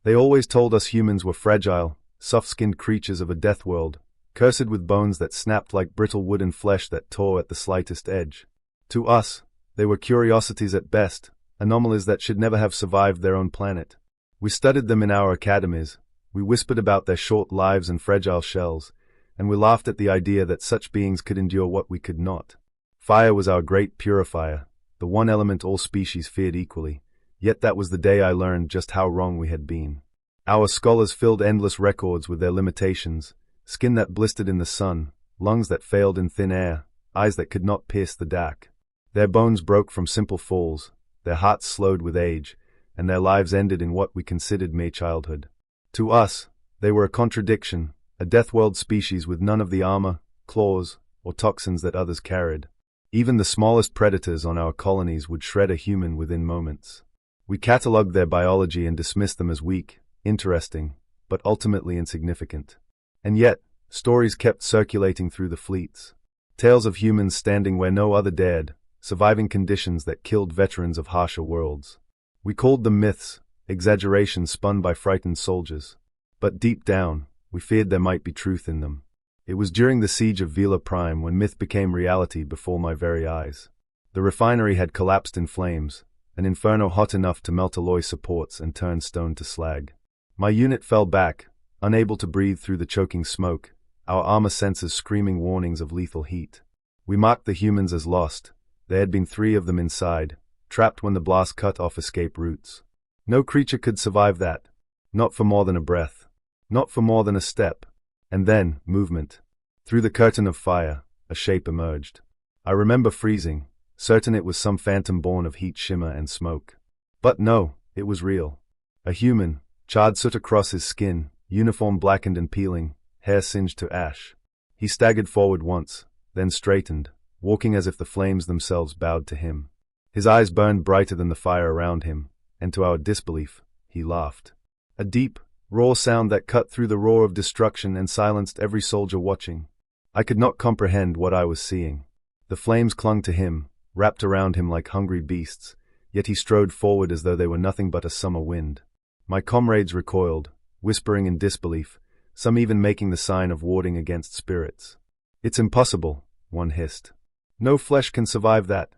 They always told us humans were fragile, soft-skinned creatures of a death world, cursed with bones that snapped like brittle wood and flesh that tore at the slightest edge. To us, they were curiosities at best, anomalies that should never have survived their own planet. We studied them in our academies, we whispered about their short lives and fragile shells, and we laughed at the idea that such beings could endure what we could not. Fire was our great purifier, the one element all species feared equally, yet that was the day I learned just how wrong we had been. Our scholars filled endless records with their limitations, skin that blistered in the sun, lungs that failed in thin air, eyes that could not pierce the dark. Their bones broke from simple falls, their hearts slowed with age, and their lives ended in what we considered mere childhood. To us, they were a contradiction, a death-world species with none of the armor, claws, or toxins that others carried. Even the smallest predators on our colonies would shred a human within moments. We catalogued their biology and dismissed them as weak, interesting, but ultimately insignificant. And yet, stories kept circulating through the fleets. Tales of humans standing where no other dared, surviving conditions that killed veterans of harsher worlds. We called them myths, exaggerations spun by frightened soldiers. But deep down, we feared there might be truth in them. It was during the siege of Vila Prime when myth became reality before my very eyes. The refinery had collapsed in flames, an inferno hot enough to melt alloy supports and turn stone to slag. My unit fell back, unable to breathe through the choking smoke, our armor sensors screaming warnings of lethal heat. We marked the humans as lost. There had been 3 of them inside, trapped when the blast cut off escape routes. No creature could survive that. Not for more than a breath. Not for more than a step. And then, movement. Through the curtain of fire, a shape emerged. I remember freezing, certain it was some phantom born of heat, shimmer, and smoke. But no, it was real. A human, charred soot across his skin, uniform blackened and peeling, hair singed to ash. He staggered forward once, then straightened, walking as if the flames themselves bowed to him. His eyes burned brighter than the fire around him, and to our disbelief, he laughed. A deep, raw sound that cut through the roar of destruction and silenced every soldier watching. I could not comprehend what I was seeing. The flames clung to him, wrapped around him like hungry beasts, yet he strode forward as though they were nothing but a summer wind. My comrades recoiled, whispering in disbelief, some even making the sign of warding against spirits. "It's impossible," one hissed. "No flesh can survive that."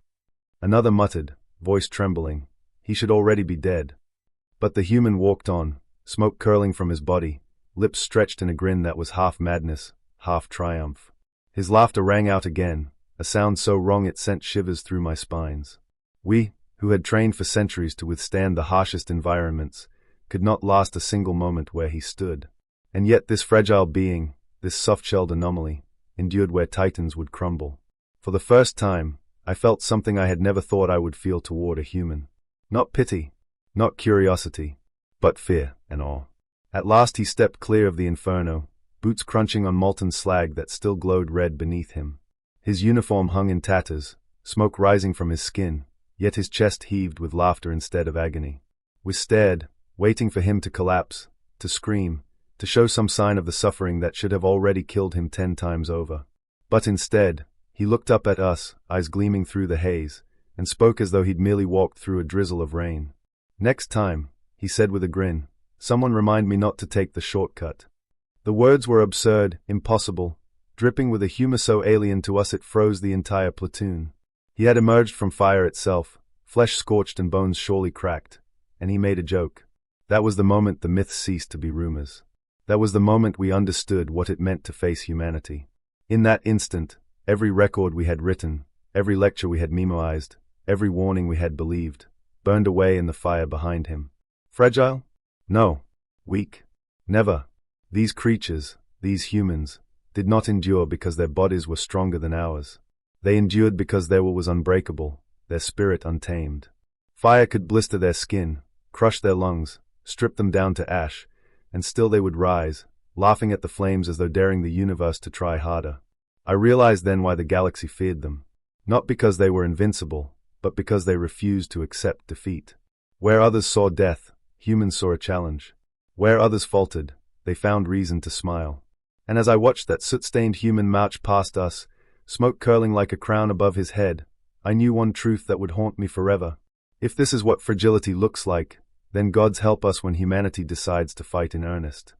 Another muttered, voice trembling, "He should already be dead." But the human walked on, smoke curling from his body, lips stretched in a grin that was half madness, half triumph. His laughter rang out again, a sound so wrong it sent shivers through my spines. We, who had trained for centuries to withstand the harshest environments, could not last a single moment where he stood. And yet this fragile being, this soft-shelled anomaly, endured where titans would crumble. For the first time, I felt something I had never thought I would feel toward a human. Not pity, not curiosity, but fear and awe. At last he stepped clear of the inferno, boots crunching on molten slag that still glowed red beneath him. His uniform hung in tatters, smoke rising from his skin, yet his chest heaved with laughter instead of agony. We stared, waiting for him to collapse, to scream, to show some sign of the suffering that should have already killed him 10 times over. But instead, he looked up at us, eyes gleaming through the haze, and spoke as though he'd merely walked through a drizzle of rain. "Next time," he said with a grin, "someone remind me not to take the shortcut." The words were absurd, impossible, dripping with a humor so alien to us it froze the entire platoon. He had emerged from fire itself, flesh scorched and bones surely cracked, and he made a joke. That was the moment the myths ceased to be rumors. That was the moment we understood what it meant to face humanity. In that instant, every record we had written, every lecture we had memoized, every warning we had believed, burned away in the fire behind him. Fragile? No. Weak? Never. These creatures, these humans, did not endure because their bodies were stronger than ours. They endured because their will was unbreakable, their spirit untamed. Fire could blister their skin, crush their lungs, strip them down to ash, and still they would rise, laughing at the flames as though daring the universe to try harder. I realized then why the galaxy feared them. Not because they were invincible, but because they refused to accept defeat. Where others saw death, humans saw a challenge. Where others faltered, they found reason to smile. And as I watched that soot-stained human march past us, smoke curling like a crown above his head, I knew one truth that would haunt me forever. If this is what fragility looks like, then gods help us when humanity decides to fight in earnest.